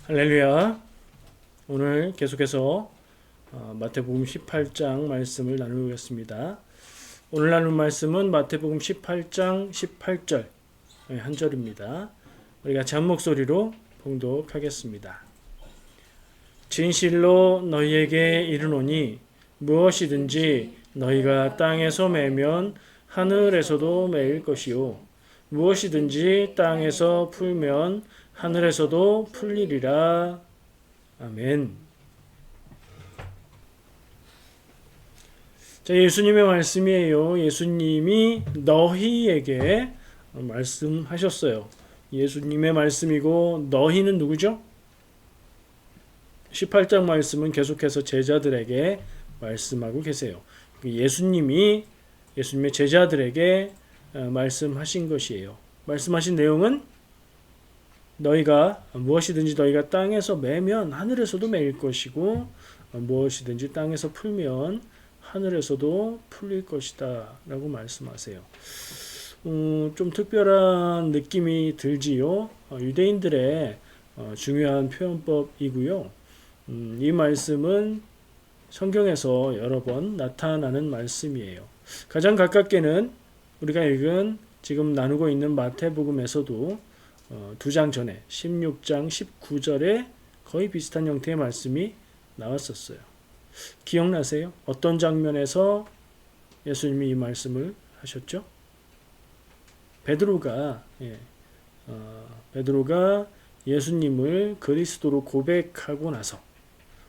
할렐루야. 오늘 계속해서 마태복음 18장 말씀을 나누겠습니다. 오늘 나눌 말씀은 마태복음 18장 18절 한 절입니다. 우리 같이 한 목소리로 봉독하겠습니다. 진실로 너희에게 이르노니 무엇이든지 너희가 땅에서 매면 하늘에서도 매일 것이요 무엇이든지 땅에서 풀면 하늘에서도 풀리리라. 아멘. 자, 예수님의 말씀이에요. 예수님이 너희에게 말씀하셨어요. 예수님의 말씀이고 너희는 누구죠? 18장 말씀은 계속해서 제자들에게 말씀하고 계세요. 예수님의 제자들에게 말씀하신 것이에요. 말씀하신 내용은 너희가 무엇이든지 너희가 땅에서 매면 하늘에서도 매일 것이고 무엇이든지 땅에서 풀면 하늘에서도 풀릴 것이다 라고 말씀하세요. 좀 특별한 느낌이 들지요. 유대인들의 중요한 표현법이고요. 이 말씀은 성경에서 여러 번 나타나는 말씀이에요. 가장 가깝게는 우리가 읽은 지금 나누고 있는 마태복음에서도 두 장 전에 16장 19절에 거의 비슷한 형태의 말씀이 나왔었어요. 기억나세요? 어떤 장면에서 예수님이 이 말씀을 하셨죠? 베드로가 예수님을 그리스도로 고백하고 나서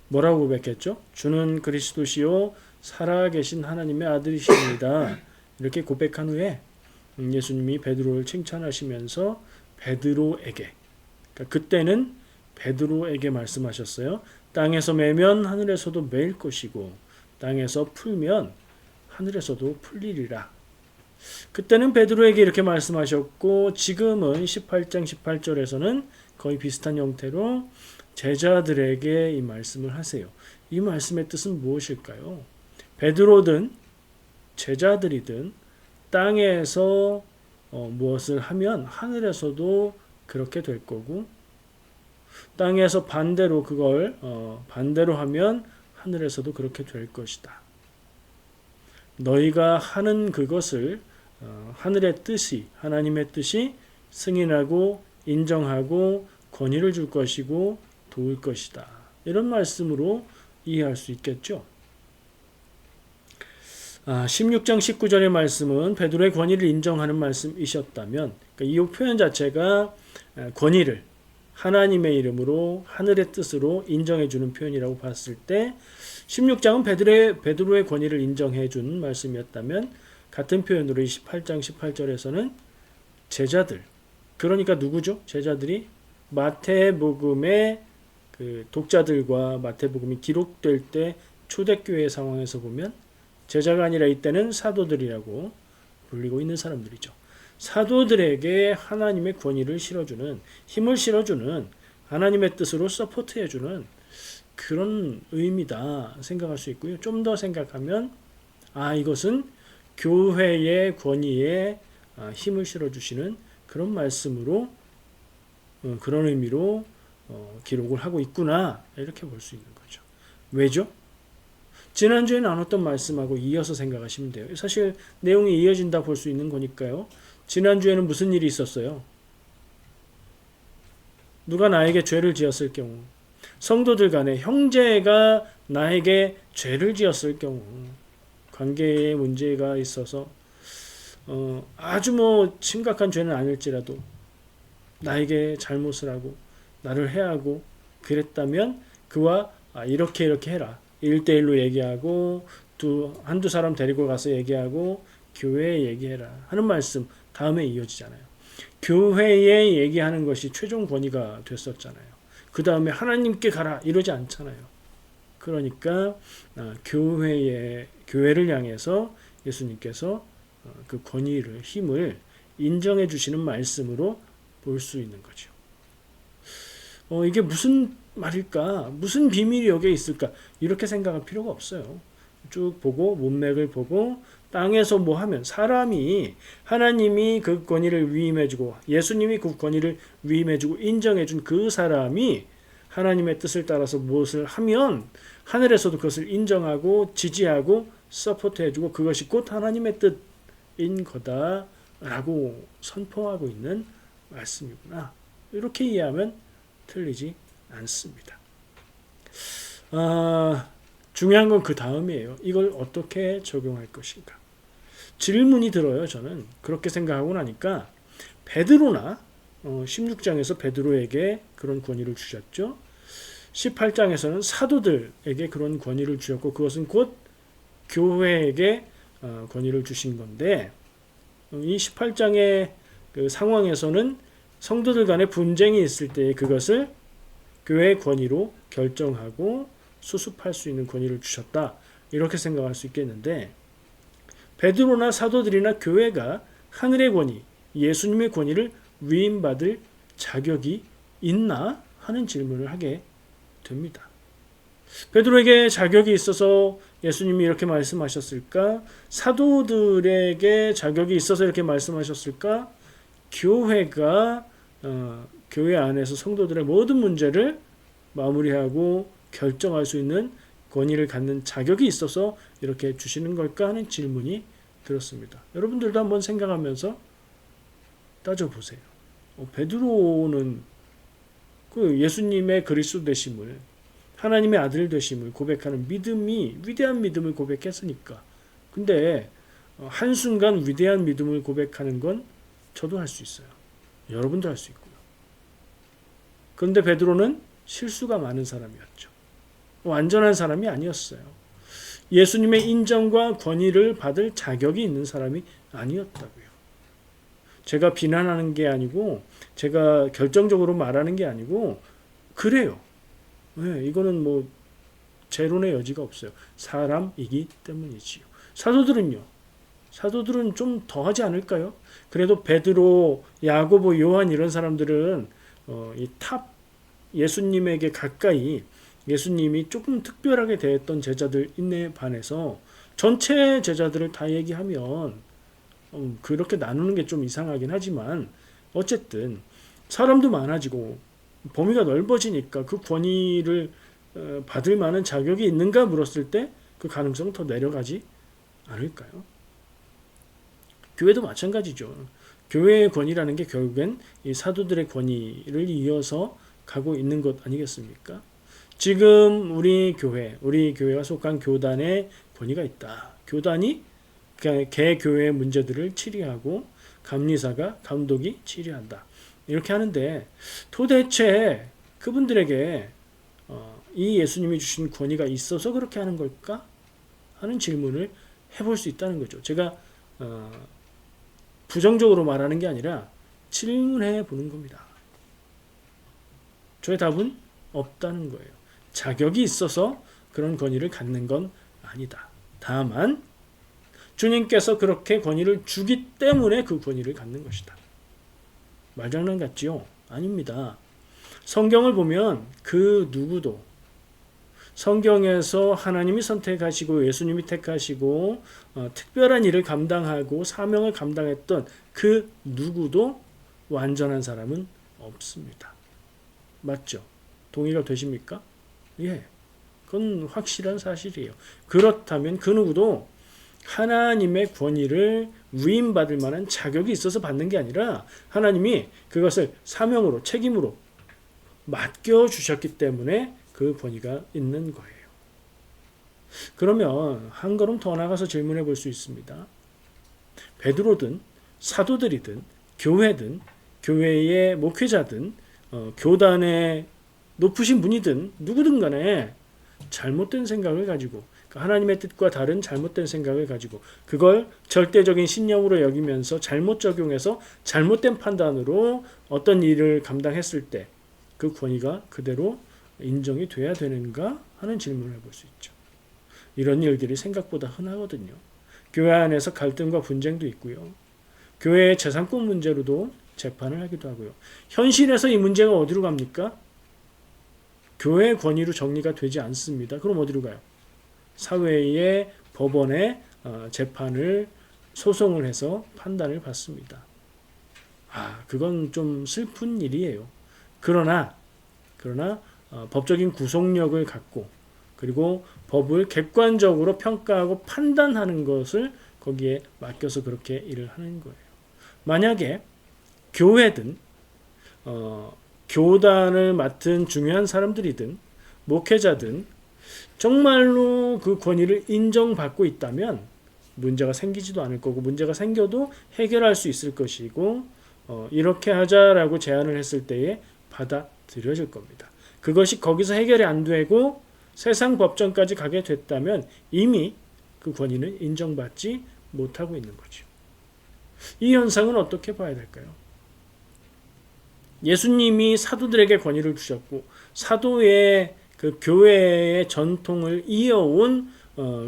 뭐라고 고백했죠? 주는 그리스도시요 살아계신 하나님의 아들이십니다. 이렇게 고백한 후에 예수님이 베드로를 칭찬하시면서 베드로에게, 그러니까 그때는 베드로에게 말씀하셨어요. 땅에서 매면 하늘에서도 매일 것이고 땅에서 풀면 하늘에서도 풀리리라. 그때는 베드로에게 이렇게 말씀하셨고 지금은 18장 18절에서는 거의 비슷한 형태로 제자들에게 이 말씀을 하세요. 이 말씀의 뜻은 무엇일까요? 베드로든 제자들이든 땅에서 무엇을 하면 하늘에서도 그렇게 될 거고 땅에서 반대로 그걸 반대로 하면 하늘에서도 그렇게 될 것이다. 너희가 하는 그것을 하늘의 뜻이 하나님의 뜻이 승인하고 인정하고 권위를 줄 것이고 도울 것이다. 이런 말씀으로 이해할 수 있겠죠. 16장 19절의 말씀은 베드로의 권위를 인정하는 말씀이셨다면 그러니까 이 표현 자체가 권위를 하나님의 이름으로 하늘의 뜻으로 인정해 주는 표현이라고 봤을 때 16장은 베드로의 권위를 인정해 준 말씀이었다면 같은 표현으로 28장 18절에서는 제자들 그러니까 누구죠? 제자들이 마태복음의 그 독자들과 마태복음이 기록될 때 초대교회 상황에서 보면 제자가 아니라 이때는 사도들이라고 불리고 있는 사람들이죠. 사도들에게 하나님의 권위를 실어주는 힘을 실어주는 하나님의 뜻으로 서포트해주는 그런 의미다 생각할 수 있고요. 좀 더 생각하면 이것은 교회의 권위에 힘을 실어주시는 그런 말씀으로 그런 의미로 기록을 하고 있구나 이렇게 볼 수 있는 거죠. 왜죠? 지난주에 나눴던 말씀하고 이어서 생각하시면 돼요. 사실 내용이 이어진다 볼 수 있는 거니까요. 지난주에는 무슨 일이 있었어요? 누가 나에게 죄를 지었을 경우 성도들 간에 형제가 나에게 죄를 지었을 경우 관계에 문제가 있어서 아주 심각한 죄는 아닐지라도 나에게 잘못을 하고 나를 해하고 그랬다면 그와 이렇게 해라. 1대1로 얘기하고 한두 사람 데리고 가서 얘기하고 교회에 얘기해라 하는 말씀 다음에 이어지잖아요. 교회에 얘기하는 것이 최종 권위가 됐었잖아요. 그 다음에 하나님께 가라 이러지 않잖아요. 그러니까 교회를 향해서 예수님께서 그 권위를 힘을 인정해 주시는 말씀으로 볼 수 있는 거죠. 이게 무슨 말일까? 무슨 비밀이 여기에 있을까? 이렇게 생각할 필요가 없어요. 쭉 보고 문맥을 보고 땅에서 뭐 하면 사람이 하나님이 그 권위를 위임해주고 예수님이 그 권위를 위임해주고 인정해준 그 사람이 하나님의 뜻을 따라서 무엇을 하면 하늘에서도 그것을 인정하고 지지하고 서포트해주고 그것이 곧 하나님의 뜻인 거다라고 선포하고 있는 말씀이구나. 이렇게 이해하면 틀리지 않습니다. 중요한 건 그 다음이에요. 이걸 어떻게 적용할 것인가. 질문이 들어요. 저는 그렇게 생각하고 나니까 베드로나 16장에서 베드로에게 그런 권위를 주셨죠. 18장에서는 사도들에게 그런 권위를 주셨고 그것은 곧 교회에게 권위를 주신 건데 이 18장의 그 상황에서는 성도들 간의 분쟁이 있을 때 그것을 교회의 권위로 결정하고 수습할 수 있는 권위를 주셨다. 이렇게 생각할 수 있겠는데 베드로나 사도들이나 교회가 하늘의 권위, 예수님의 권위를 위임받을 자격이 있나 하는 질문을 하게 됩니다. 베드로에게 자격이 있어서 예수님이 이렇게 말씀하셨을까? 사도들에게 자격이 있어서 이렇게 말씀하셨을까? 교회가 교회 안에서 성도들의 모든 문제를 마무리하고 결정할 수 있는 권위를 갖는 자격이 있어서 이렇게 주시는 걸까 하는 질문이 들었습니다. 여러분들도 한번 생각하면서 따져보세요. 베드로는 그 예수님의 그리스도 되심을 하나님의 아들 되심을 고백하는 믿음이 위대한 믿음을 고백했으니까. 근데 한순간 위대한 믿음을 고백하는 건 저도 할 수 있어요. 여러분도 할 수 있고요. 그런데 베드로는 실수가 많은 사람이었죠. 완전한 사람이 아니었어요. 예수님의 인정과 권위를 받을 자격이 있는 사람이 아니었다고요. 제가 비난하는 게 아니고 제가 결정적으로 말하는 게 아니고 그래요. 네, 이거는 뭐 재론의 여지가 없어요. 사람이기 때문이지요. 사도들은요. 사도들은 좀 더하지 않을까요? 그래도 베드로, 야고보, 요한 이런 사람들은 이 탑 예수님에게 가까이 예수님이 조금 특별하게 대했던 제자들인에 반해서 전체 제자들을 다 얘기하면 그렇게 나누는 게 좀 이상하긴 하지만 어쨌든 사람도 많아지고 범위가 넓어지니까 그 권위를 받을 만한 자격이 있는가 물었을 때 그 가능성은 더 내려가지 않을까요? 교회도 마찬가지죠. 교회의 권위라는 게 결국엔 이 사도들의 권위를 이어서 가고 있는 것 아니겠습니까? 지금 우리 교회가 속한 교단의 권위가 있다. 교단이 개 교회의 문제들을 치리하고 감리사가 감독이 치리한다. 이렇게 하는데 도대체 그분들에게 이 예수님이 주신 권위가 있어서 그렇게 하는 걸까? 하는 질문을 해볼 수 있다는 거죠. 제가 부정적으로 말하는 게 아니라 질문해 보는 겁니다. 저의 답은 없다는 거예요. 자격이 있어서 그런 권위를 갖는 건 아니다. 다만 주님께서 그렇게 권위를 주기 때문에 그 권위를 갖는 것이다. 말장난 같지요? 아닙니다. 성경을 보면 그 누구도 성경에서 하나님이 선택하시고 예수님이 택하시고 특별한 일을 감당하고 사명을 감당했던 그 누구도 완전한 사람은 없습니다. 맞죠? 동의가 되십니까? 예, 그건 확실한 사실이에요. 그렇다면 그 누구도 하나님의 권위를 위임받을 만한 자격이 있어서 받는 게 아니라 하나님이 그것을 사명으로 책임으로 맡겨주셨기 때문에 그 권위가 있는 거예요. 그러면 한 걸음 더 나가서 질문해 볼 수 있습니다. 베드로든 사도들이든 교회든 교회의 목회자든 교단의 높으신 분이든 누구든 간에 잘못된 생각을 가지고 하나님의 뜻과 다른 잘못된 생각을 가지고 그걸 절대적인 신념으로 여기면서 잘못 적용해서 잘못된 판단으로 어떤 일을 감당했을 때 그 권위가 그대로 인정이 돼야 되는가 하는 질문을 해볼 수 있죠. 이런 일들이 생각보다 흔하거든요. 교회 안에서 갈등과 분쟁도 있고요. 교회의 재산권 문제로도 재판을 하기도 하고요. 현실에서 이 문제가 어디로 갑니까? 교회의 권위로 정리가 되지 않습니다. 그럼 어디로 가요? 사회의 법원에 재판을 소송을 해서 판단을 받습니다. 그건 좀 슬픈 일이에요. 그러나 법적인 구속력을 갖고 그리고 법을 객관적으로 평가하고 판단하는 것을 거기에 맡겨서 그렇게 일을 하는 거예요. 만약에 교회든 교단을 맡은 중요한 사람들이든 목회자든 정말로 그 권위를 인정받고 있다면 문제가 생기지도 않을 거고 문제가 생겨도 해결할 수 있을 것이고 이렇게 하자라고 제안을 했을 때에 받아들여질 겁니다. 그것이 거기서 해결이 안 되고 세상 법정까지 가게 됐다면 이미 그 권위는 인정받지 못하고 있는 거죠. 이 현상은 어떻게 봐야 될까요? 예수님이 사도들에게 권위를 주셨고 사도의 그 교회의 전통을 이어온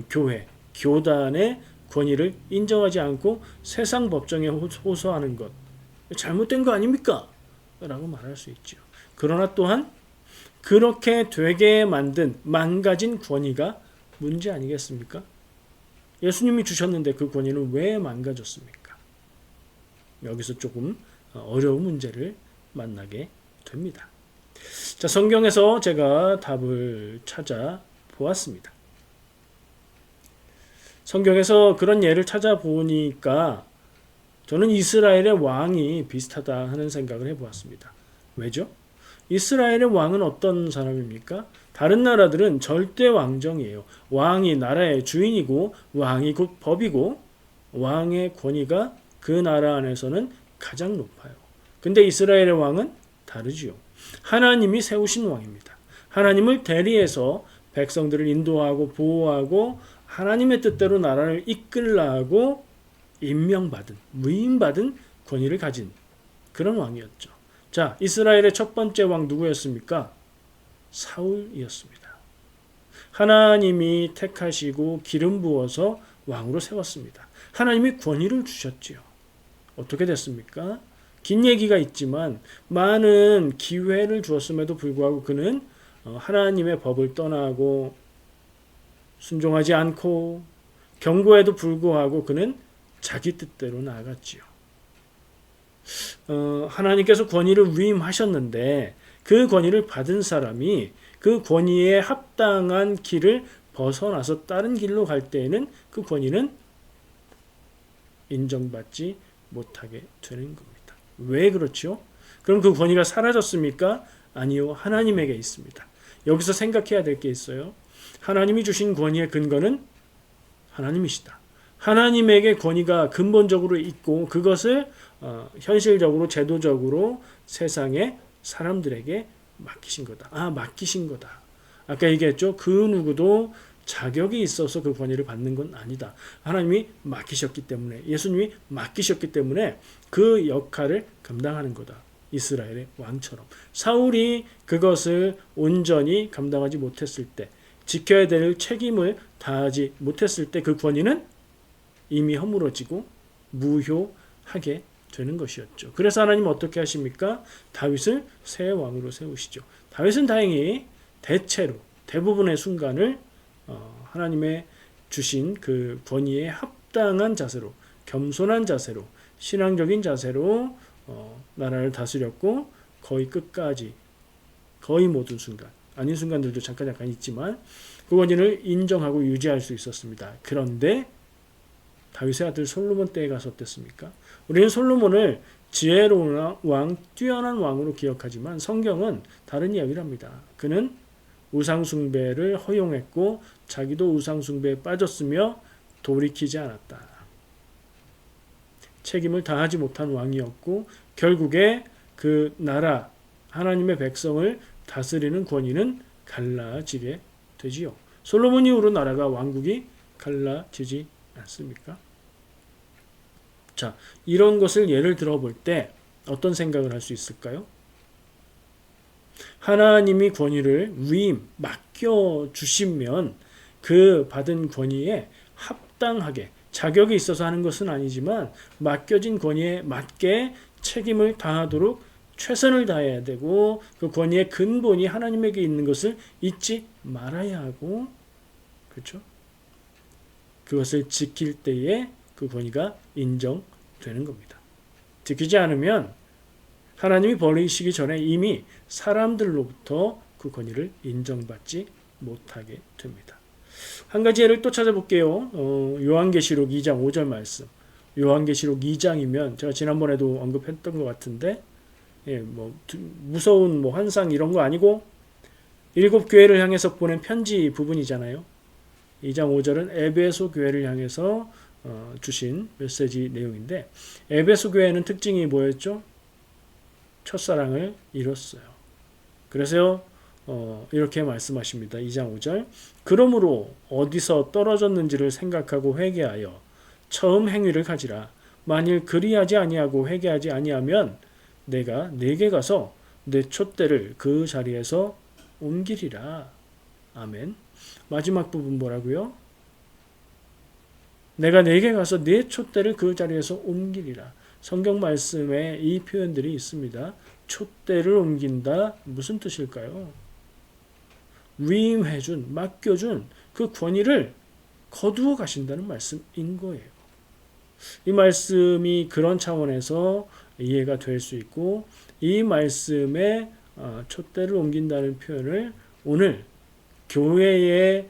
교회, 교단의 권위를 인정하지 않고 세상 법정에 호소하는 것 잘못된 거 아닙니까? 라고 말할 수 있죠. 그러나 또한 그렇게 되게 만든 망가진 권위가 문제 아니겠습니까? 예수님이 주셨는데 그 권위는 왜 망가졌습니까? 여기서 조금 어려운 문제를 만나게 됩니다. 자, 성경에서 제가 답을 찾아보았습니다. 성경에서 그런 예를 찾아보니까 저는 이스라엘의 왕이 비슷하다 하는 생각을 해보았습니다. 왜죠? 이스라엘의 왕은 어떤 사람입니까? 다른 나라들은 절대 왕정이에요. 왕이 나라의 주인이고 왕이 곧 법이고 왕의 권위가 그 나라 안에서는 가장 높아요. 근데 이스라엘의 왕은 다르지요. 하나님이 세우신 왕입니다. 하나님을 대리해서 백성들을 인도하고 보호하고 하나님의 뜻대로 나라를 이끌라고 임명받은, 위임받은 권위를 가진 그런 왕이었죠. 자, 이스라엘의 첫 번째 왕 누구였습니까? 사울이었습니다. 하나님이 택하시고 기름 부어서 왕으로 세웠습니다. 하나님이 권위를 주셨지요. 어떻게 됐습니까? 긴 얘기가 있지만 많은 기회를 주었음에도 불구하고 그는 하나님의 법을 떠나고 순종하지 않고 경고에도 불구하고 그는 자기 뜻대로 나아갔지요. 하나님께서 권위를 위임하셨는데 그 권위를 받은 사람이 그 권위에 합당한 길을 벗어나서 다른 길로 갈 때에는 그 권위는 인정받지 못하게 되는 겁니다. 왜 그렇죠? 그럼 그 권위가 사라졌습니까? 아니요. 하나님에게 있습니다. 여기서 생각해야 될 게 있어요. 하나님이 주신 권위의 근거는 하나님이시다. 하나님에게 권위가 근본적으로 있고 그것을 현실적으로 제도적으로 세상의 사람들에게 맡기신 거다. 맡기신 거다. 아까 얘기했죠. 그 누구도 자격이 있어서 그 권위를 받는 건 아니다. 하나님이 맡기셨기 때문에 예수님이 맡기셨기 때문에 그 역할을 감당하는 거다. 이스라엘의 왕처럼. 사울이 그것을 온전히 감당하지 못했을 때 지켜야 될 책임을 다하지 못했을 때 그 권위는 이미 허물어지고 무효하게 되는 것이었죠. 그래서 하나님은 어떻게 하십니까? 다윗을 새 왕으로 세우시죠. 다윗은 다행히 대부분의 순간을 하나님의 주신 그 권위에 합당한 자세로 겸손한 자세로 신앙적인 자세로 나라를 다스렸고 거의 끝까지 거의 모든 순간 아닌 순간들도 잠깐 있지만 그 권위를 인정하고 유지할 수 있었습니다. 그런데 다윗의 아들 솔로몬 때에 가서 어땠습니까? 우리는 솔로몬을 지혜로운 왕, 뛰어난 왕으로 기억하지만 성경은 다른 이야기를 합니다. 그는 우상숭배를 허용했고 자기도 우상숭배에 빠졌으며 돌이키지 않았다. 책임을 다하지 못한 왕이었고 결국에 그 나라 하나님의 백성을 다스리는 권위는 갈라지게 되지요. 솔로몬 이후로 나라가 왕국이 갈라지지 않습니까? 자, 이런 것을 예를 들어볼 때 어떤 생각을 할 수 있을까요? 하나님이 권위를 맡겨주시면 그 받은 권위에 합당하게 자격이 있어서 하는 것은 아니지만 맡겨진 권위에 맞게 책임을 다하도록 최선을 다해야 되고 그 권위의 근본이 하나님에게 있는 것을 잊지 말아야 하고 그렇죠? 그것을 지킬 때에 그 권위가 인정되는 겁니다. 지키지 않으면 하나님이 버리시기 전에 이미 사람들로부터 그 권위를 인정받지 못하게 됩니다. 한 가지 예를 또 찾아볼게요. 요한계시록 2장 5절 말씀. 요한계시록 2장이면 제가 지난번에도 언급했던 것 같은데, 무서운 환상 이런 거 아니고 7 교회를 향해서 보낸 편지 부분이잖아요. 2장 5절은 에베소 교회를 향해서 주신 메시지 내용인데, 에베소 교회는 특징이 뭐였죠? 첫사랑을 잃었어요. 그래서 이렇게 말씀하십니다. 2장 5절. 그러므로 어디서 떨어졌는지를 생각하고 회개하여 처음 행위를 가지라. 만일 그리하지 아니하고 회개하지 아니하면 내가 네게 가서 내 촛대를 그 자리에서 옮기리라. 아멘. 마지막 부분 뭐라고요? 내가 네게 가서 네 촛대를 그 자리에서 옮기리라. 성경 말씀에 이 표현들이 있습니다. 촛대를 옮긴다. 무슨 뜻일까요? 위임해준, 맡겨준 그 권위를 거두어 가신다는 말씀인 거예요. 이 말씀이 그런 차원에서 이해가 될 수 있고, 이 말씀에 촛대를 옮긴다는 표현을 오늘 교회에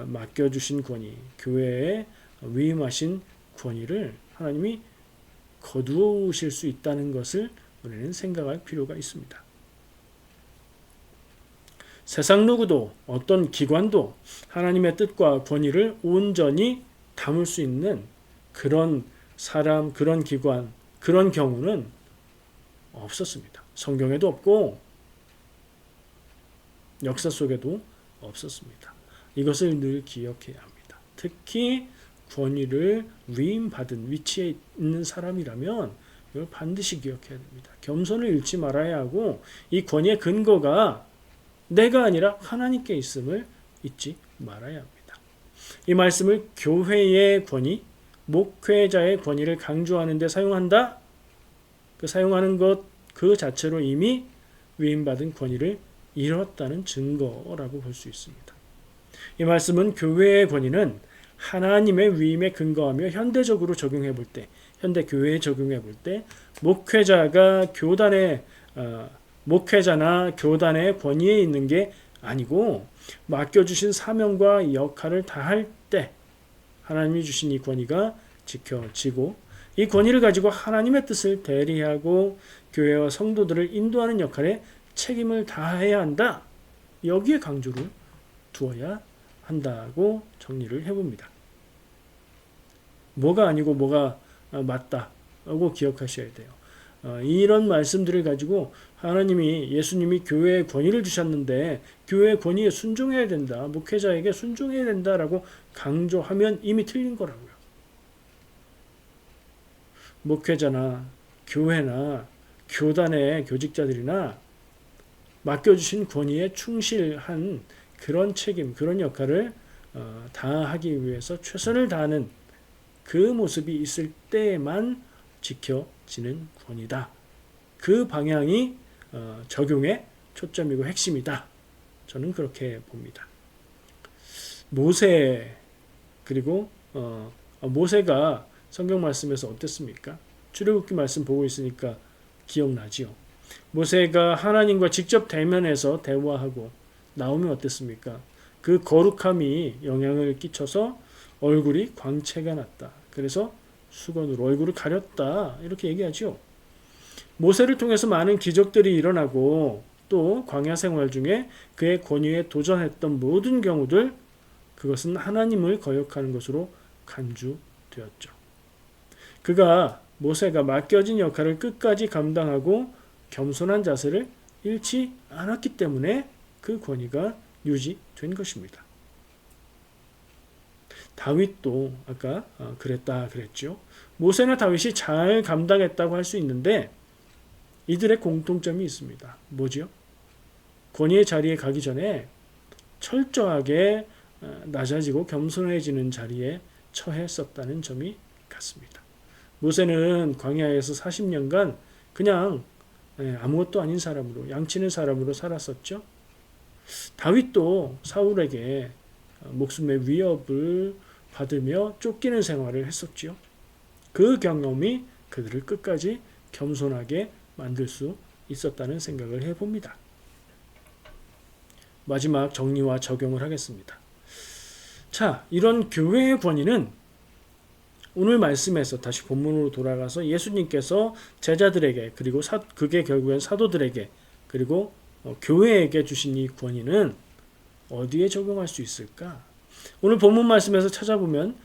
맡겨주신 권위, 교회에 위임하신 권위를 하나님이 거두실 수 있다는 것을 우리는 생각할 필요가 있습니다. 세상 누구도 어떤 기관도 하나님의 뜻과 권위를 온전히 담을 수 있는 그런 사람, 그런 기관, 그런 경우는 없었습니다. 성경에도 없고 역사 속에도 없었습니다. 이것을 늘 기억해야 합니다. 특히 권위를 위임받은 위치에 있는 사람이라면 이걸 반드시 기억해야 됩니다. 겸손을 잃지 말아야 하고, 이 권위의 근거가 내가 아니라 하나님께 있음을 잊지 말아야 합니다. 이 말씀을 교회의 권위, 목회자의 권위를 강조하는 데 사용한다? 그 사용하는 것 그 자체로 이미 위임받은 권위를 잃었다는 증거라고 볼 수 있습니다. 이 말씀은 교회의 권위는 하나님의 위임에 근거하며 현대적으로 적용해 볼 때, 현대 교회에 적용해 볼 때 목회자가 목회자나 교단의 권위에 있는 게 아니고, 맡겨주신 사명과 역할을 다할 때 하나님이 주신 이 권위가 지켜지고, 이 권위를 가지고 하나님의 뜻을 대리하고 교회와 성도들을 인도하는 역할에 책임을 다해야 한다. 여기에 강조를 두어야 한다고 정리를 해봅니다. 뭐가 아니고 뭐가 맞다고 기억하셔야 돼요. 이런 말씀들을 가지고 하나님이, 예수님이 교회에 권위를 주셨는데 교회의 권위에 순종해야 된다, 목회자에게 순종해야 된다라고 강조하면 이미 틀린 거라고요. 목회자나 교회나 교단의 교직자들이나 맡겨주신 권위에 충실한 그런 책임, 그런 역할을 다하기 위해서 최선을 다하는 그 모습이 있을 때에만 지켜지는 권위다. 그 방향이 적용의 초점이고 핵심이다. 저는 그렇게 봅니다. 모세, 그리고 모세가 성경 말씀에서 어땠습니까? 출애굽기 말씀 보고 있으니까 기억나지요. 모세가 하나님과 직접 대면해서 대화하고 나오면 어땠습니까? 그 거룩함이 영향을 끼쳐서 얼굴이 광채가 났다. 그래서 수건으로 얼굴을 가렸다. 이렇게 얘기하죠. 모세를 통해서 많은 기적들이 일어나고, 또 광야 생활 중에 그의 권위에 도전했던 모든 경우들, 그것은 하나님을 거역하는 것으로 간주되었죠. 모세가 맡겨진 역할을 끝까지 감당하고 겸손한 자세를 잃지 않았기 때문에 그 권위가 유지된 것입니다. 다윗도 아까 그랬죠. 모세나 다윗이 잘 감당했다고 할 수 있는데 이들의 공통점이 있습니다. 뭐죠? 권위의 자리에 가기 전에 철저하게 낮아지고 겸손해지는 자리에 처했었다는 점이 같습니다. 모세는 광야에서 40년간 그냥 아무것도 아닌 사람으로, 양치는 사람으로 살았었죠. 다윗도 사울에게 목숨의 위협을 받으며 쫓기는 생활을 했었죠. 그 경험이 그들을 끝까지 겸손하게 만들 수 있었다는 생각을 해봅니다. 마지막 정리와 적용을 하겠습니다. 자, 이런 교회의 권위는 오늘 말씀에서 다시 본문으로 돌아가서 예수님께서 제자들에게 그리고 그게 결국엔 사도들에게 그리고 교회에게 주신 이 권위는 어디에 적용할 수 있을까? 오늘 본문 말씀에서 찾아보면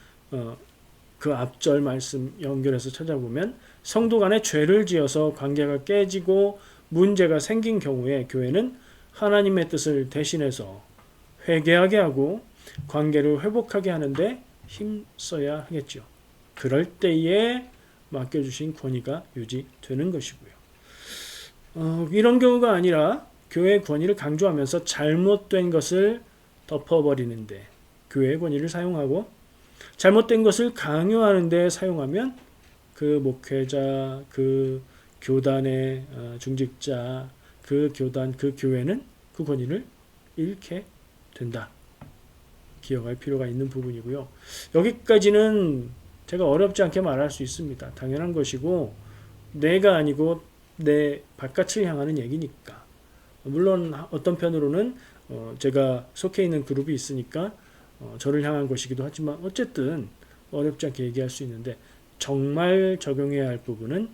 그 앞절 말씀 연결해서 찾아보면 성도 간에 죄를 지어서 관계가 깨지고 문제가 생긴 경우에 교회는 하나님의 뜻을 대신해서 회개하게 하고 관계를 회복하게 하는데 힘써야 하겠죠. 그럴 때에 맡겨주신 권위가 유지되는 것이고요. 이런 경우가 아니라 교회의 권위를 강조하면서 잘못된 것을 덮어버리는데 교회의 권위를 사용하고 잘못된 것을 강요하는 데 사용하면 그 목회자, 그 교단의 중직자, 그 교단, 그 교회는 그 권위를 잃게 된다. 기억할 필요가 있는 부분이고요. 여기까지는 제가 어렵지 않게 말할 수 있습니다. 당연한 것이고 내가 아니고 내 바깥을 향하는 얘기니까. 물론 어떤 편으로는 제가 속해 있는 그룹이 있으니까 저를 향한 것이기도 하지만 어쨌든 어렵지 않게 얘기할 수 있는데 정말 적용해야 할 부분은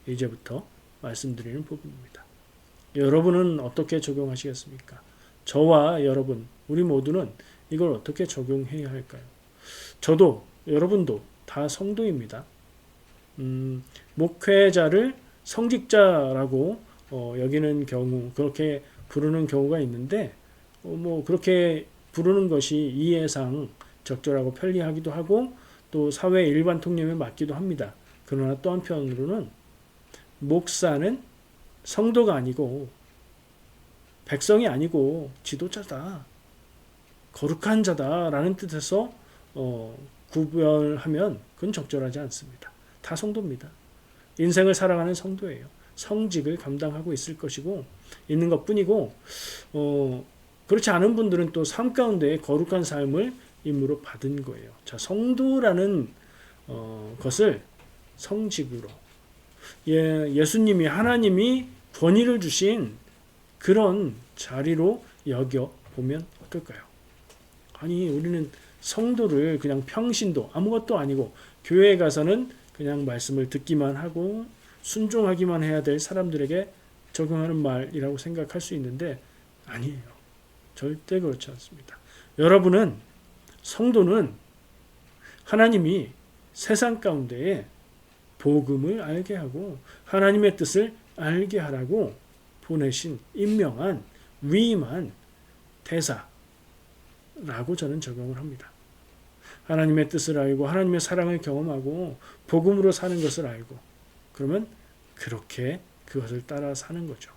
이제부터 말씀드리는 부분입니다. 여러분은 어떻게 적용하시겠습니까? 저와 여러분, 우리 모두는 이걸 어떻게 적용해야 할까요? 저도 여러분도 다 성도입니다. 목회자를 성직자라고 여기는 경우 그렇게 부르는 경우가 있는데 뭐 그렇게 부르는 것이 이해상 적절하고 편리하기도 하고 또 사회 일반 통념에 맞기도 합니다. 그러나 또 한편으로는 목사는 성도가 아니고 백성이 아니고 지도자다. 거룩한 자다라는 뜻에서 구별하면 그건 적절하지 않습니다. 다 성도입니다. 인생을 살아가는 성도예요. 성직을 감당하고 있을 것이고 있는 것뿐이고 그렇지 않은 분들은 또 삶 가운데 거룩한 삶을 임무로 받은 거예요. 자, 성도라는 것을 성직으로 예수님이 하나님이 권위를 주신 그런 자리로 여겨 보면 어떨까요? 아니 우리는 성도를 그냥 평신도 아무것도 아니고 교회에 가서는 그냥 말씀을 듣기만 하고 순종하기만 해야 될 사람들에게 적용하는 말이라고 생각할 수 있는데 아니에요. 절대 그렇지 않습니다. 여러분은 성도는 하나님이 세상 가운데에 복음을 알게 하고 하나님의 뜻을 알게 하라고 보내신 임명한 위임한 대사라고 저는 적용을 합니다. 하나님의 뜻을 알고 하나님의 사랑을 경험하고 복음으로 사는 것을 알고 그러면 그렇게 그것을 따라 사는 거죠.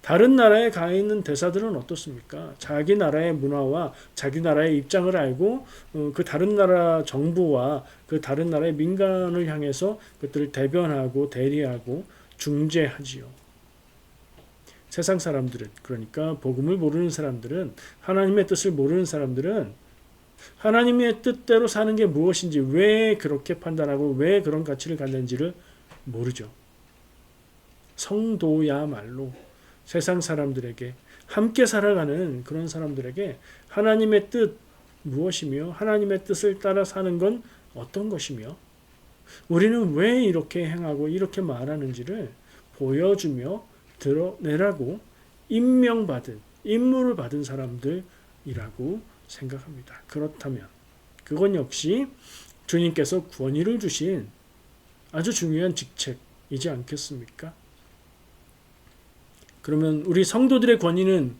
다른 나라에 가 있는 대사들은 어떻습니까? 자기 나라의 문화와 자기 나라의 입장을 알고 그 다른 나라 정부와 그 다른 나라의 민간을 향해서 그것들을 대변하고 대리하고 중재하지요. 세상 사람들은 그러니까 복음을 모르는 사람들은 하나님의 뜻을 모르는 사람들은 하나님의 뜻대로 사는 게 무엇인지 왜 그렇게 판단하고 왜 그런 가치를 갖는지를 모르죠. 성도야말로 세상 사람들에게 함께 살아가는 그런 사람들에게 하나님의 뜻 무엇이며 하나님의 뜻을 따라 사는 건 어떤 것이며 우리는 왜 이렇게 행하고 이렇게 말하는지를 보여주며 드러내라고 임명받은 임무를 받은 사람들이라고 생각합니다. 그렇다면 그건 역시 주님께서 권위를 주신 아주 중요한 직책이지 않겠습니까? 그러면 우리 성도들의 권위는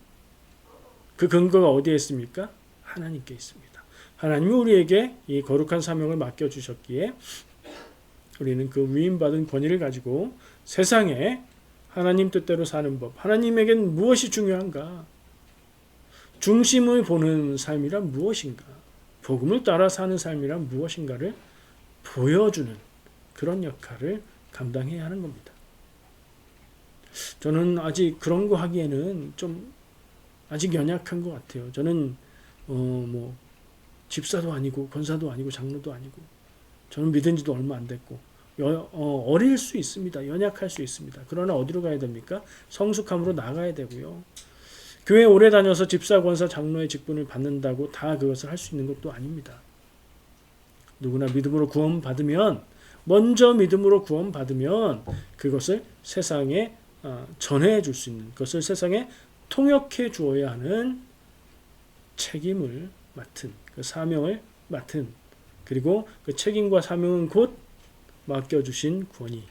그 근거가 어디에 있습니까? 하나님께 있습니다. 하나님이 우리에게 이 거룩한 사명을 맡겨주셨기에 우리는 그 위임받은 권위를 가지고 세상에 하나님 뜻대로 사는 법, 하나님에겐 무엇이 중요한가? 중심을 보는 삶이란 무엇인가? 복음을 따라 사는 삶이란 무엇인가를 보여주는 그런 역할을 감당해야 하는 겁니다. 저는 아직 그런 거 하기에는 좀 아직 연약한 것 같아요. 저는 뭐 집사도 아니고 권사도 아니고 장로도 아니고 저는 믿은 지도 얼마 안 됐고 어릴 수 있습니다. 연약할 수 있습니다. 그러나 어디로 가야 됩니까? 성숙함으로 나가야 되고요. 교회 오래 다녀서 집사, 권사, 장로의 직분을 받는다고 다 그것을 할 수 있는 것도 아닙니다. 누구나 믿음으로 구원받으면, 먼저 믿음으로 구원받으면 그것을 세상에 전해줄 수 있는, 그것을 세상에 통역해 주어야 하는 책임을 맡은, 그 사명을 맡은, 그리고 그 책임과 사명은 곧 맡겨주신 권위,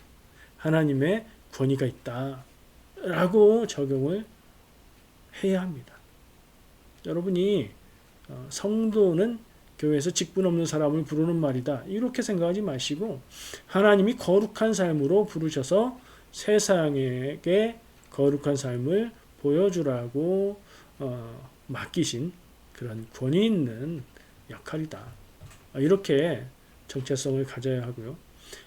하나님의 권위가 있다라고 적용을 해야 합니다. 여러분이 성도는 교회에서 직분 없는 사람을 부르는 말이다, 이렇게 생각하지 마시고 하나님이 거룩한 삶으로 부르셔서 세상에게 거룩한 삶을 보여주라고 맡기신 그런 권위 있는 역할이다, 이렇게 정체성을 가져야 하고요.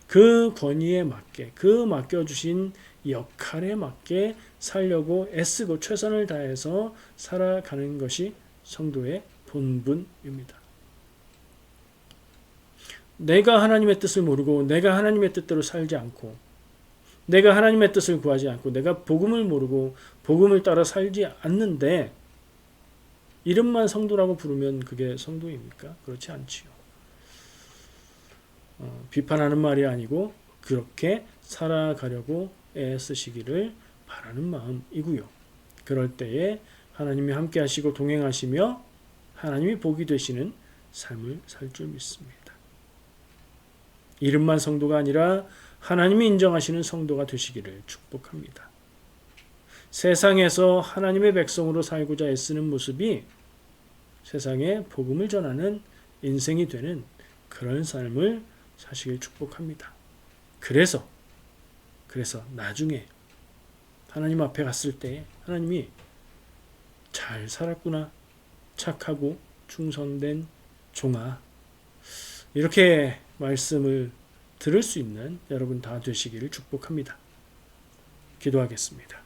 그 권위에 맞게, 그 맡겨주신 역할에 맞게 살려고 애쓰고 최선을 다해서 살아가는 것이 성도의 본분입니다. 내가 하나님의 뜻을 모르고 내가 하나님의 뜻대로 살지 않고 내가 하나님의 뜻을 구하지 않고 내가 복음을 모르고 복음을 따라 살지 않는데 이름만 성도라고 부르면 그게 성도입니까? 그렇지 않지요. 비판하는 말이 아니고 그렇게 살아가려고 애쓰시기를 바라는 마음이고요. 그럴 때에 하나님이 함께 하시고 동행하시며 하나님이 복이 되시는 삶을 살 줄 믿습니다. 이름만 성도가 아니라 하나님이 인정하시는 성도가 되시기를 축복합니다. 세상에서 하나님의 백성으로 살고자 애쓰는 모습이 세상에 복음을 전하는 인생이 되는 그런 삶을 사시길 축복합니다. 그래서 나중에 하나님 앞에 갔을 때 하나님이 잘 살았구나, 착하고 충성된 종아, 이렇게 말씀을 들을 수 있는 여러분 다 되시기를 축복합니다. 기도하겠습니다.